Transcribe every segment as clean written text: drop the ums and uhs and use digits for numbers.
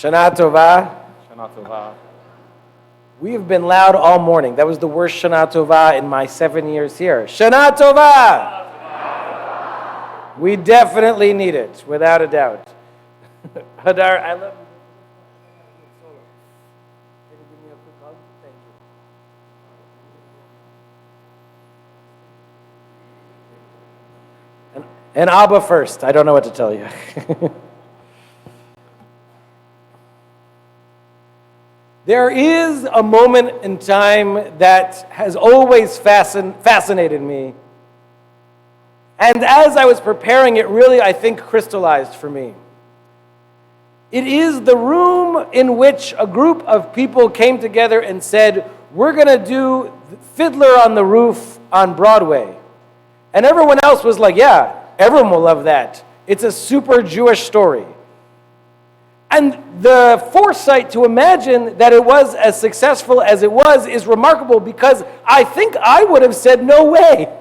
Shana Tova. Shana Tova. We have been loud all morning. That was the worst Shana Tova in my 7 years here. Shana Tova! We definitely need it, without a doubt. Hadar, I love you. Can you give me a quick hug? Thank you. And Abba first. I don't know what to tell you. There is a moment in time that has always fascinated me. And as I was preparing, it really, I think, crystallized for me. It is the room in which a group of people came together and said, we're going to do Fiddler on the Roof on Broadway. And everyone else was like, yeah, everyone will love that. It's a super Jewish story. And the foresight to imagine that it was as successful as it was is remarkable, because I think I would have said, no way.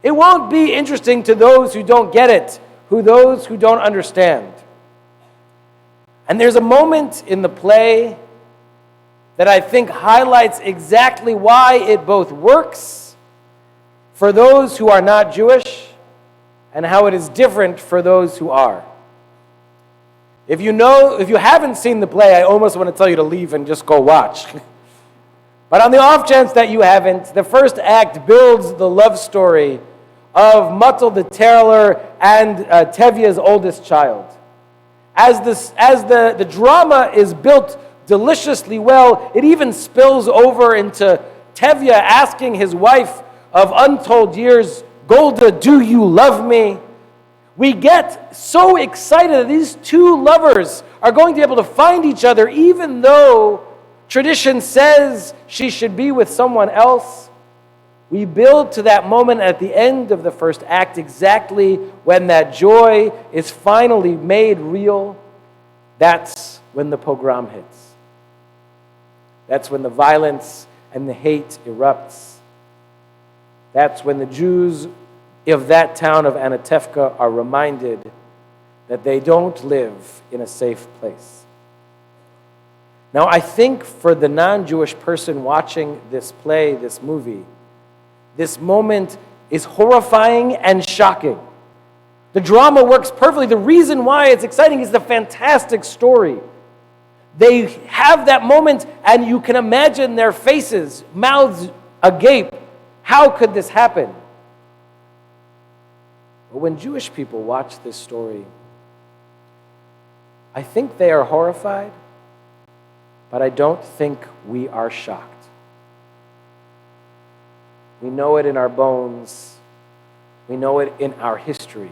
It won't be interesting to those who don't get it, those who don't understand. And there's a moment in the play that I think highlights exactly why it both works for those who are not Jewish and how it is different for those who are. If you haven't seen the play, I almost want to tell you to leave and just go watch. But on the off chance that you haven't, the first act builds the love story of Matel the tailor and Tevye's oldest child. As the drama is built deliciously well, it even spills over into Tevye asking his wife of untold years, Golda, do you love me? We get so excited that these two lovers are going to be able to find each other, even though tradition says she should be with someone else. We build to that moment at the end of the first act, exactly when that joy is finally made real. That's when the pogrom hits. That's when the violence and the hate erupts. That's when the Jews of that town of Anatevka are reminded that they don't live in a safe place. Now, I think for the non-Jewish person watching this play, this movie, this moment is horrifying and shocking. The drama works perfectly. The reason why it's exciting is the fantastic story. They have that moment, and you can imagine their faces, mouths agape. How could this happen? But when Jewish people watch this story, I think they are horrified, but I don't think we are shocked. We know it in our bones. We know it in our history.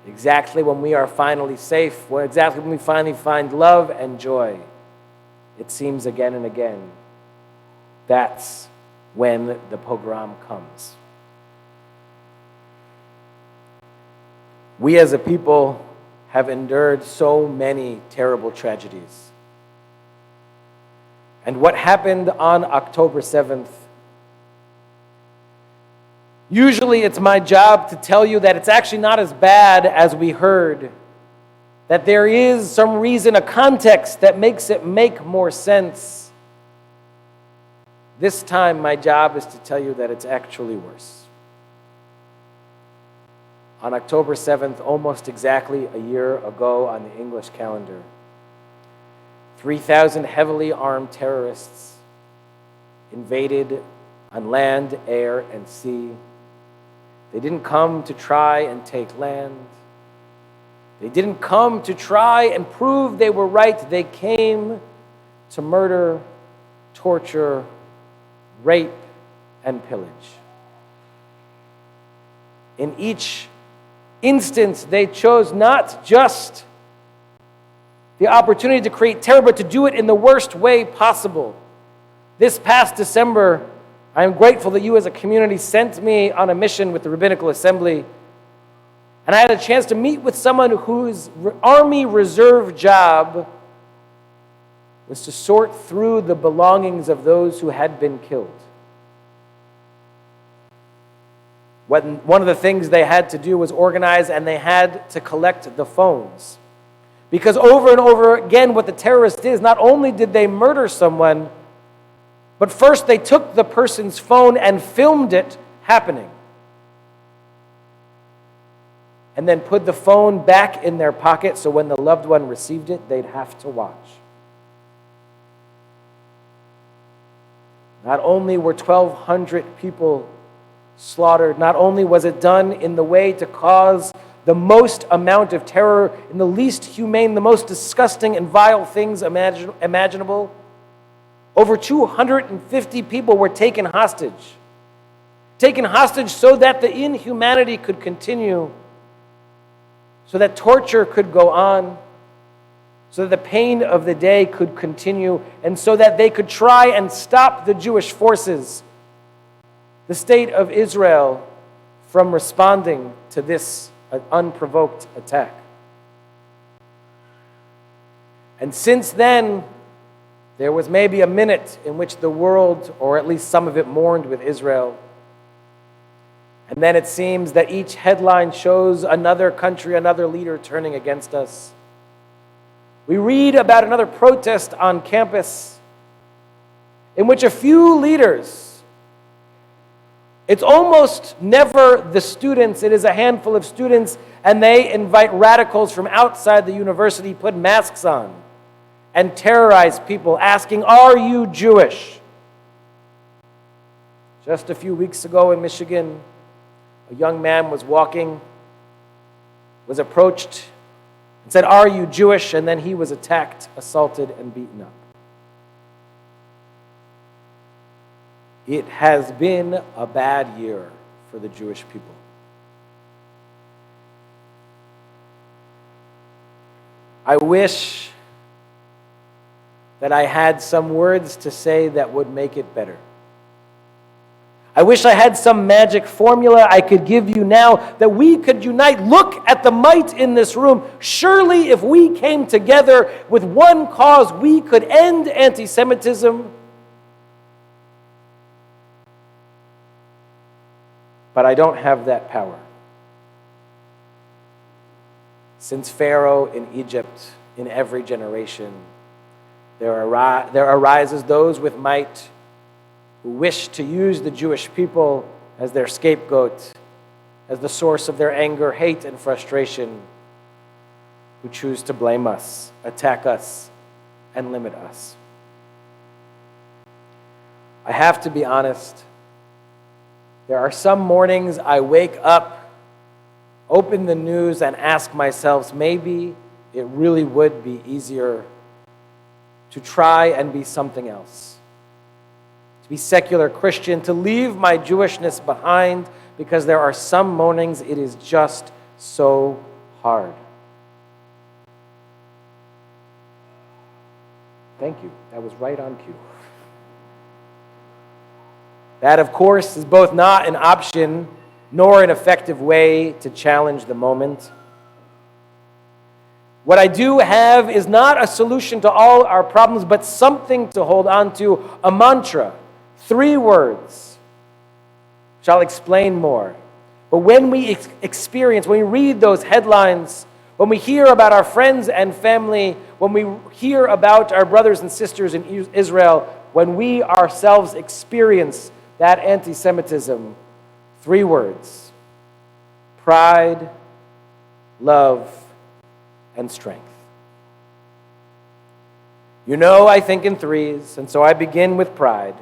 Exactly when we are finally safe, exactly when we finally find love and joy, it seems again and again, that's when the pogrom comes. We as a people have endured so many terrible tragedies. And what happened on October 7th, usually it's my job to tell you that it's actually not as bad as we heard, that there is some reason, a context that makes it make more sense. This time my job is to tell you that it's actually worse. On October 7th, almost exactly a year ago on the English calendar, 3,000 heavily armed terrorists invaded on land, air, and sea. They didn't come to try and take land. They didn't come to try and prove they were right. They came to murder, torture, rape, and pillage. In each instance, they chose not just the opportunity to create terror, but to do it in the worst way possible. This past December, I am grateful that you as a community sent me on a mission with the Rabbinical Assembly, and I had a chance to meet with someone whose Army Reserve job was to sort through the belongings of those who had been killed. One of the things they had to do was organize, and they had to collect the phones. Because over and over again, what the terrorists did is not only did they murder someone, but first they took the person's phone and filmed it happening. And then put the phone back in their pocket so when the loved one received it, they'd have to watch. Not only were 1,200 people slaughtered, not only was it done in the way to cause the most amount of terror, in the least humane, the most disgusting and vile things imaginable, over 250 people were taken hostage. Taken hostage so that the inhumanity could continue, so that torture could go on, so that the pain of the day could continue, and so that they could try and stop the Jewish forces, the state of Israel, from responding to this unprovoked attack. And since then, there was maybe a minute in which the world, or at least some of it, mourned with Israel. And then it seems that each headline shows another country, another leader turning against us. We read about another protest on campus in which a few leaders, it's almost never the students, it is a handful of students, and they invite radicals from outside the university, put masks on, and terrorize people, asking, "Are you Jewish?" Just a few weeks ago in Michigan, a young man was walking, was approached, and said, "Are you Jewish?" And then he was attacked, assaulted, and beaten up. It has been a bad year for the Jewish people. I wish that I had some words to say that would make it better. I wish I had some magic formula I could give you now that we could unite. Look at the might in this room. Surely if we came together with one cause, we could end anti-Semitism. But I don't have that power. Since Pharaoh in Egypt, in every generation, there arises those with might who wish to use the Jewish people as their scapegoat, as the source of their anger, hate, and frustration, who choose to blame us, attack us, and limit us. I have to be honest. There are some mornings I wake up, open the news, and ask myself, maybe it really would be easier to try and be something else. To be secular Christian, to leave my Jewishness behind, because there are some mornings it is just so hard. Thank you. That was right on cue. That, of course, is both not an option nor an effective way to challenge the moment. What I do have is not a solution to all our problems, but something to hold on to, a mantra, 3 words, which I'll explain more. But when we experience, when we read those headlines, when we hear about our friends and family, when we hear about our brothers and sisters in Israel, when we ourselves experience that anti-Semitism, 3 words: pride, love, and strength. You know, I think in 3s, and so I begin with pride.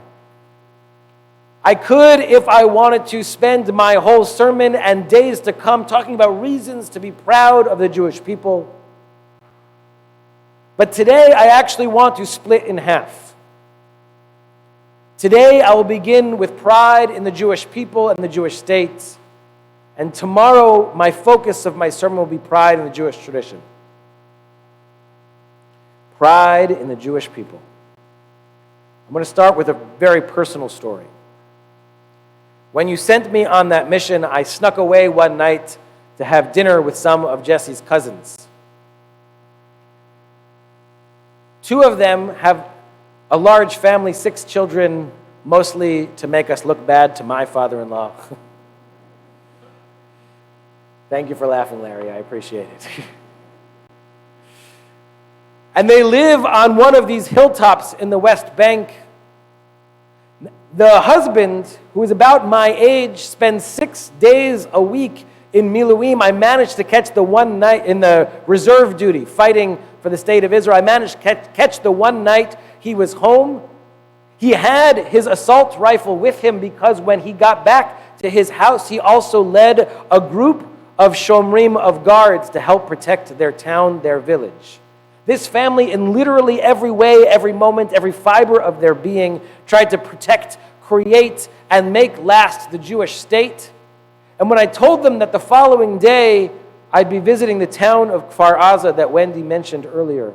I could, if I wanted to, spend my whole sermon and days to come talking about reasons to be proud of the Jewish people. But today, I actually want to split in half. Today, I will begin with pride in the Jewish people and the Jewish state. And tomorrow, my focus of my sermon will be pride in the Jewish tradition. Pride in the Jewish people. I'm going to start with a very personal story. When you sent me on that mission, I snuck away one night to have dinner with some of Jesse's cousins. 2 of them have a large family, 6 children, mostly to make us look bad to my father-in-law. Thank you for laughing, Larry. I appreciate it. And they live on one of these hilltops in the West Bank. The husband, who is about my age, spends 6 days a week in Miluim. I managed to catch the one night in the reserve duty, fighting for the state of Israel. I managed to catch the one night he was home. He had his assault rifle with him because when he got back to his house, he also led a group of shomrim, of guards, to help protect their town, their village. This family, in literally every way, every moment, every fiber of their being, tried to protect, create, and make last the Jewish state. And when I told them that the following day I'd be visiting the town of Kfar Aza that Wendy mentioned earlier,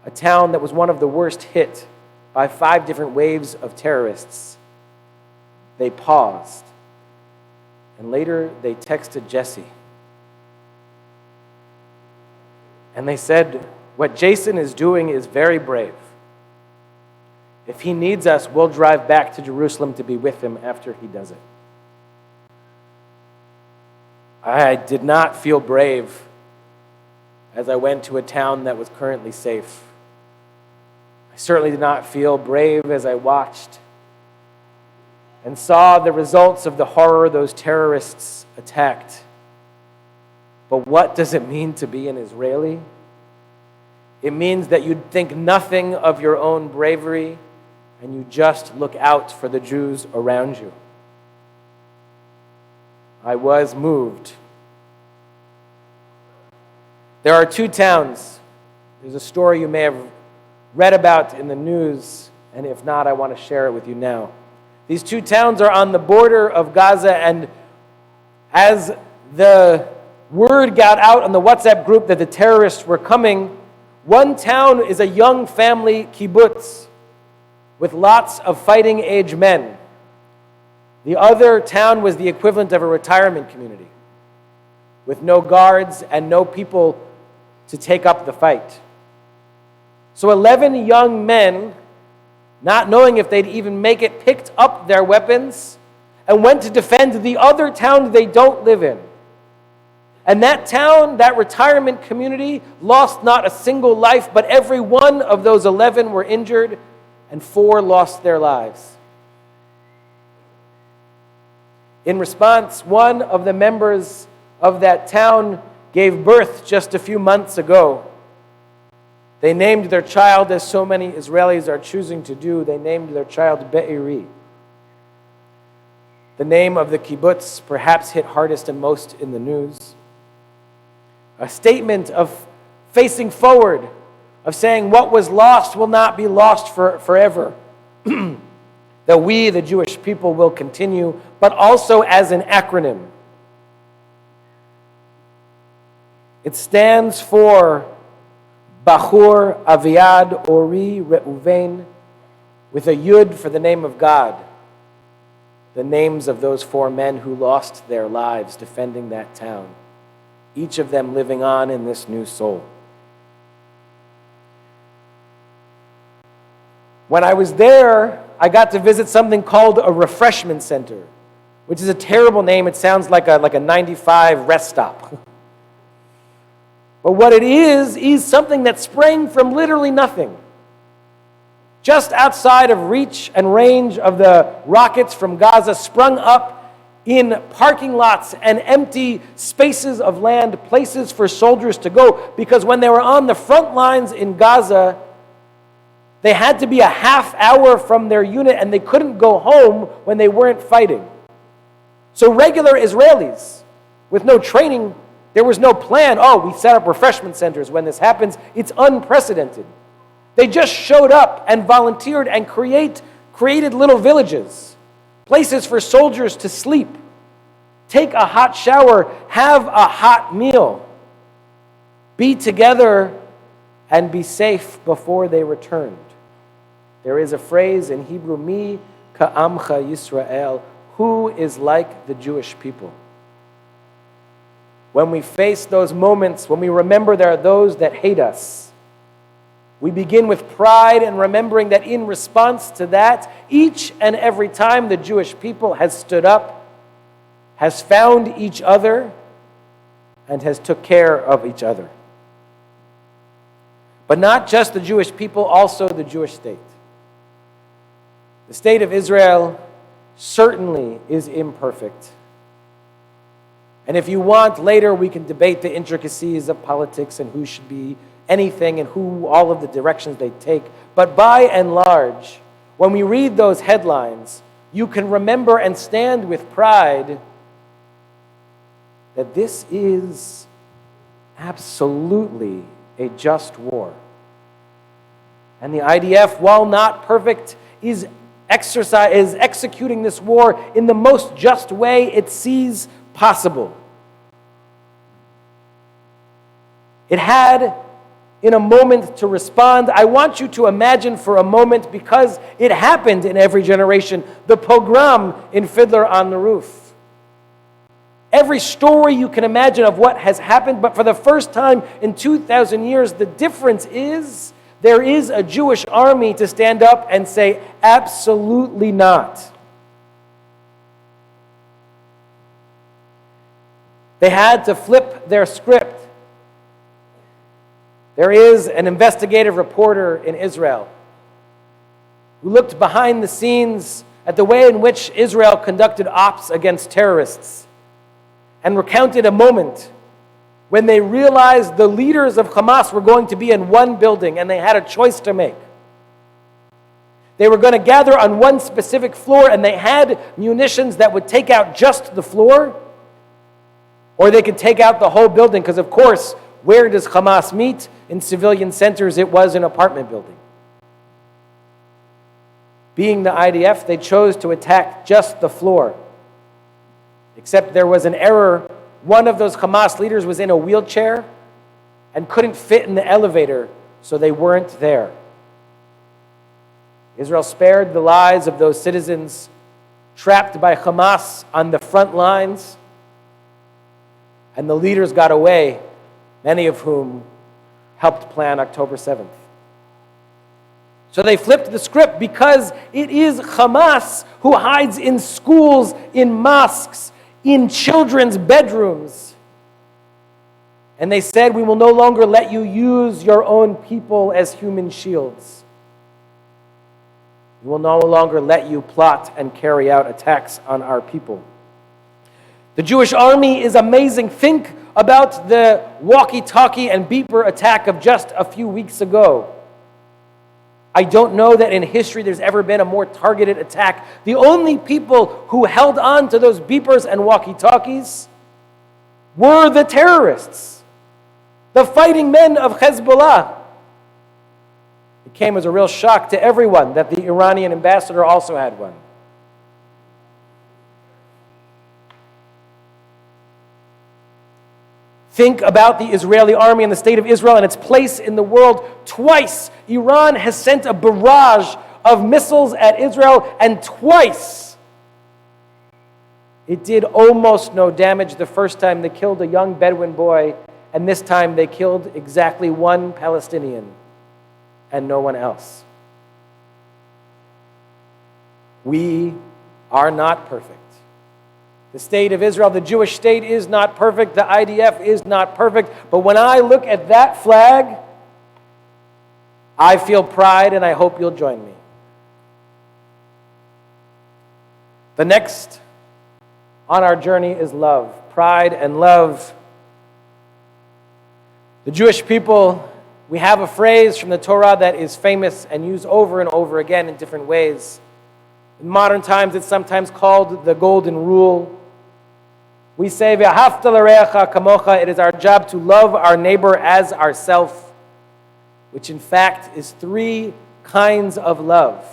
a town that was one of the worst hit by 5 different waves of terrorists, they paused. And later they texted Jesse. And they said, what Jason is doing is very brave. If he needs us, we'll drive back to Jerusalem to be with him after he does it. I did not feel brave as I went to a town that was currently safe. I certainly did not feel brave as I watched and saw the results of the horror those terrorists attacked. But what does it mean to be an Israeli? It means that you think nothing of your own bravery and you just look out for the Jews around you. I was moved. There are 2 towns. There's a story you may have read about in the news, and if not, I want to share it with you now. These 2 towns are on the border of Gaza, and as the word got out on the WhatsApp group that the terrorists were coming, one town is a young family kibbutz with lots of fighting-age men. The other town was the equivalent of a retirement community with no guards and no people to take up the fight. So 11 young men, not knowing if they'd even make it, picked up their weapons and went to defend the other town they don't live in. And that town, that retirement community, lost not a single life, but every one of those 11 were injured and 4 lost their lives. In response, one of the members of that town gave birth just a few months ago. They named their child, as so many Israelis are choosing to do, they named their child Be'eri. The name of the kibbutz perhaps hit hardest and most in the news. A statement of facing forward, of saying what was lost will not be lost forever. That we, the Jewish people, will continue, but also as an acronym. It stands for Bachur, Aviad, Ori, Reuven, with a Yud for the name of God. The names of those 4 men who lost their lives defending that town, each of them living on in this new soul. When I was there, I got to visit something called a refreshment center, which is a terrible name. It sounds like a 95 rest stop. But what it is something that sprang from literally nothing. Just outside of reach and range of the rockets from Gaza, sprung up in parking lots and empty spaces of land, places for soldiers to go. Because when they were on the front lines in Gaza, they had to be a half hour from their unit and they couldn't go home when they weren't fighting. So regular Israelis with no training, there was no plan. Oh, we set up refreshment centers when this happens. It's unprecedented. They just showed up and volunteered and created little villages, places for soldiers to sleep, take a hot shower, have a hot meal, be together, and be safe before they returned. There is a phrase in Hebrew, Mi ka'amcha Yisrael, who is like the Jewish people. When we face those moments, when we remember there are those that hate us, we begin with pride and remembering that in response to that, each and every time the Jewish people has stood up, has found each other, and has took care of each other. But not just the Jewish people, also the Jewish state. The state of Israel certainly is imperfect. And if you want, later we can debate the intricacies of politics and who should be anything and who all of the directions they take. But by and large, when we read those headlines, you can remember and stand with pride that this is absolutely a just war. And the IDF, while not perfect, is executing this war in the most just way it sees possible. It had, in a moment, to respond. I want you to imagine for a moment, because it happened in every generation, the pogrom in Fiddler on the Roof. Every story you can imagine of what has happened, but for the first time in 2,000 years, the difference is there is a Jewish army to stand up and say, absolutely not. They had to flip their script. There is an investigative reporter in Israel who looked behind the scenes at the way in which Israel conducted ops against terrorists and recounted a moment when they realized the leaders of Hamas were going to be in one building and they had a choice to make. They were going to gather on one specific floor and they had munitions that would take out just the floor, or they could take out the whole building, because of course, where does Hamas meet? In civilian centers. It was an apartment building. Being the IDF, they chose to attack just the floor. Except there was an error. One of those Hamas leaders was in a wheelchair and couldn't fit in the elevator, so they weren't there. Israel spared the lives of those citizens trapped by Hamas on the front lines, and the leaders got away, many of whom helped plan October 7th. So they flipped the script, because it is Hamas who hides in schools, in mosques, in children's bedrooms. And they said, we will no longer let you use your own people as human shields. We will no longer let you plot and carry out attacks on our people. The Jewish army is amazing. Think about the walkie-talkie and beeper attack of just a few weeks ago. I don't know that in history there's ever been a more targeted attack. The only people who held on to those beepers and walkie-talkies were the terrorists, the fighting men of Hezbollah. It came as a real shock to everyone that the Iranian ambassador also had one. Think about the Israeli army and the state of Israel and its place in the world. Twice, Iran has sent a barrage of missiles at Israel, and twice it did almost no damage. The first time they killed a young Bedouin boy, and this time they killed exactly one Palestinian and no one else. We are not perfect. The state of Israel, the Jewish state, is not perfect. The IDF is not perfect. But when I look at that flag, I feel pride, and I hope you'll join me. The next on our journey is love. Pride and love. The Jewish people, we have a phrase from the Torah that is famous and used over and over again in different ways. In modern times, it's sometimes called the Golden Rule. We say, "V'ahavta l'reacha kamocha." It is our job to love our neighbor as ourself, which in fact is three kinds of love.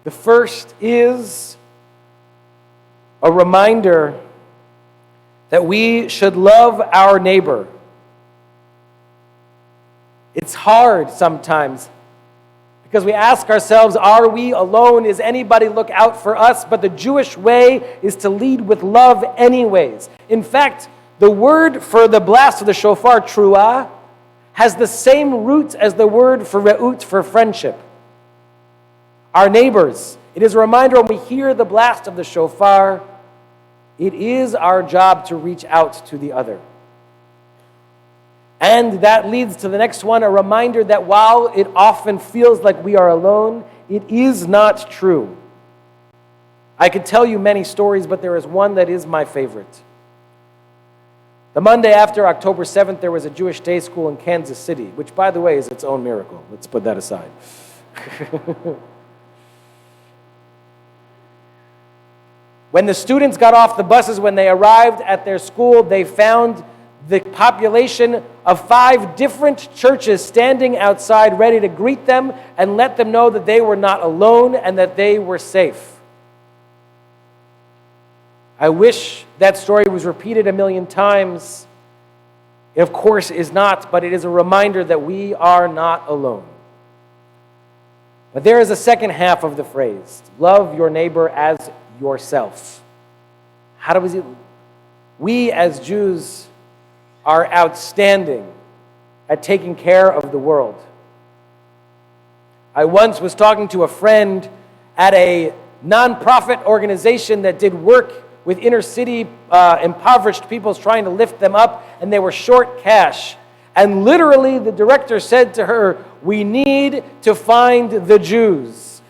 The first is a reminder that we should love our neighbor. It's hard sometimes, because we ask ourselves, are we alone? Is anybody look out for us? But the Jewish way is to lead with love anyways. In fact, the word for the blast of the shofar, truah, has the same root as the word for re'ut, for friendship. Our neighbors. It is a reminder when we hear the blast of the shofar, it is our job to reach out to the other. And that leads to the next one, a reminder that while it often feels like we are alone, it is not true. I could tell you many stories, but there is one that is my favorite. The Monday after October 7th, there was a Jewish day school in Kansas City, which, by the way, is its own miracle. Let's put that aside. When the students got off the buses, when they arrived at their school, they found the population of 5 different churches standing outside ready to greet them and let them know that they were not alone and that they were safe. I wish that story was repeated a million times. It, of course, is not, but it is a reminder that we are not alone. But there is a second half of the phrase, love your neighbor as yourself. How do we as Jews are outstanding at taking care of the world. I once was talking to a friend at a nonprofit organization that did work with inner city impoverished people, trying to lift them up, and they were short cash. And literally the director said to her, "We need to find the Jews.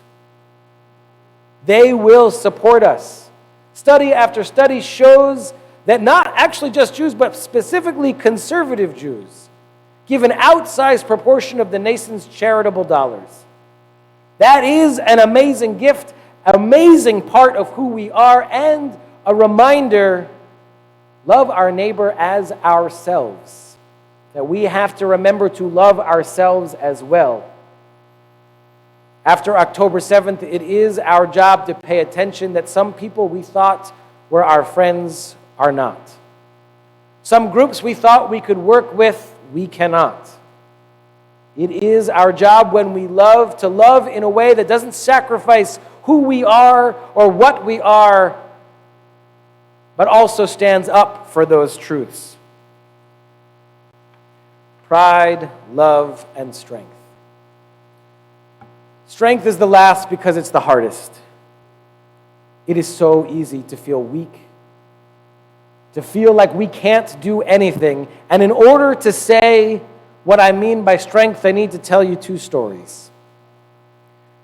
They will support us." Study after study shows that not actually just Jews, but specifically conservative Jews, give an outsized proportion of the nation's charitable dollars. That is an amazing gift, an amazing part of who we are, and a reminder, love our neighbor as ourselves. That we have to remember to love ourselves as well. After October 7th, it is our job to pay attention that some people we thought were our friends are not. Some groups we thought we could work with, we cannot. It is our job when we love to love in a way that doesn't sacrifice who we are or what we are, but also stands up for those truths. Pride, love, and strength. Strength is the last because it's the hardest. It is so easy to feel weak, to feel like we can't do anything. And in order to say what I mean by strength, I need to tell you 2 stories.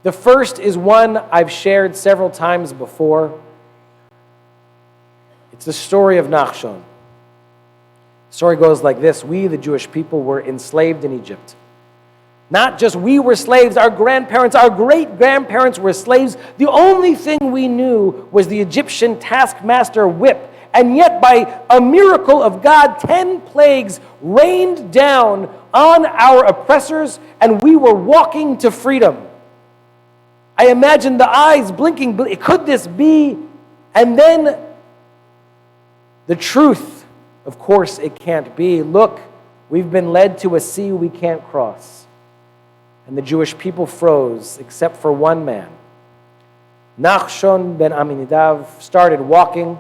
The first is one I've shared several times before. It's the story of Nachshon. The story goes like this. We, the Jewish people, were enslaved in Egypt. Not just we were slaves, our grandparents, our great-grandparents were slaves. The only thing we knew was the Egyptian taskmaster whip. And yet, by a miracle of God, 10 plagues rained down on our oppressors, and we were walking to freedom. I imagine the eyes blinking, could this be? And then the truth, of course it can't be. Look, we've been led to a sea we can't cross. And the Jewish people froze, except for one man. Nachshon ben Aminadav started walking.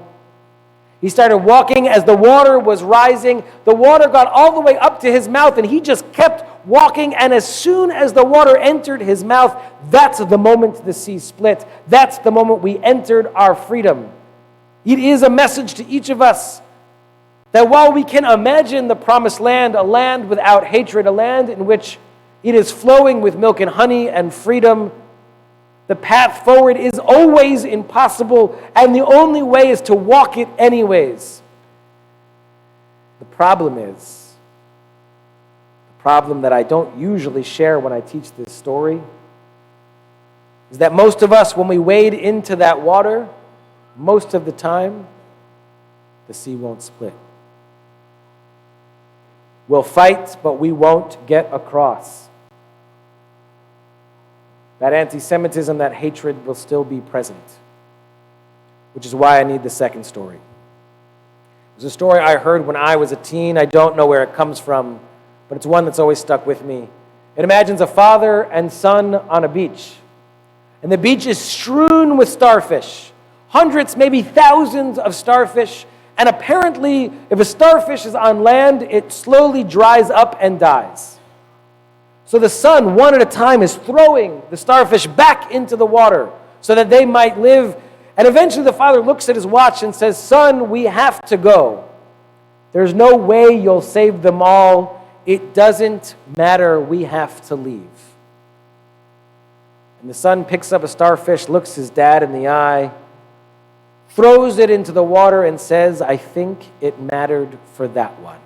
He started walking as the water was rising. The water got all the way up to his mouth, and he just kept walking. And as soon as the water entered his mouth, that's the moment the sea split. That's the moment we entered our freedom. It is a message to each of us that while we can imagine the promised land, a land without hatred, a land in which it is flowing with milk and honey and freedom, the path forward is always impossible, and the only way is to walk it anyways. The problem that I don't usually share when I teach this story, is that most of us, when we wade into that water, most of the time, the sea won't split. We'll fight, but we won't get across. That anti-Semitism, that hatred will still be present, which is why I need the second story. It was a story I heard when I was a teen. I don't know where it comes from, but it's one that's always stuck with me. It imagines a father and son on a beach, and the beach is strewn with starfish, hundreds, maybe thousands of starfish, and apparently, if a starfish is on land, it slowly dries up and dies. So the son, one at a time, is throwing the starfish back into the water so that they might live. And eventually the father looks at his watch and says, "Son, we have to go. There's no way you'll save them all. it doesn't matter, we have to leave. And the son picks up a starfish, looks his dad in the eye, throws it into the water and says, I think it mattered for that one.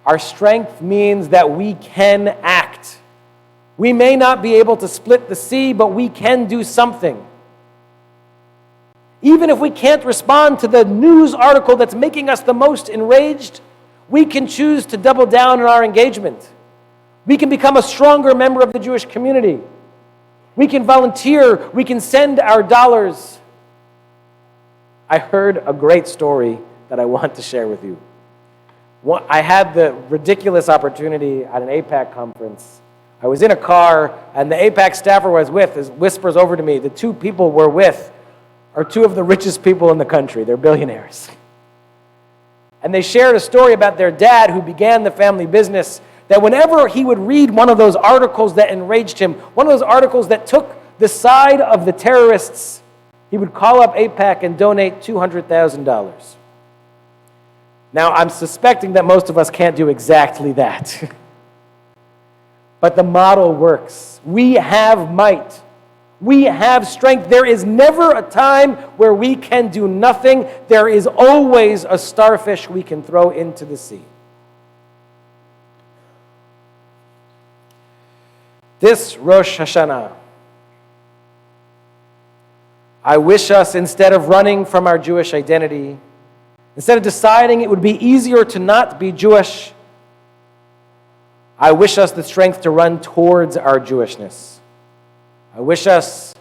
Our strength means that we can act. We may not be able to split the sea, but we can do something. Even if we can't respond to the news article that's making us the most enraged, we can choose to double down on our engagement. We can become a stronger member of the Jewish community. We can volunteer. We can send our dollars. I heard a great story that I want to share with you. I had the ridiculous opportunity at an AIPAC conference. I was in a car, and the AIPAC staffer I was with whispers over to me, the two people we're with are two of the richest people in the country. They're billionaires. And they shared a story about their dad who began the family business, that whenever he would read one of those articles that enraged him, one of those articles that took the side of the terrorists, he would call up AIPAC and donate $200,000. Now, I'm suspecting that most of us can't do exactly that. But the model works. We have might. We have strength. There is never a time where we can do nothing. There is always a starfish we can throw into the sea. This Rosh Hashanah, I wish us, instead of running from our Jewish identity, instead of deciding it would be easier to not be Jewish, I wish us the strength to run towards our Jewishness. I wish us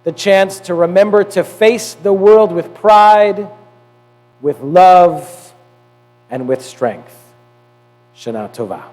the chance to remember to face the world with pride, with love, and with strength. Shana Tova.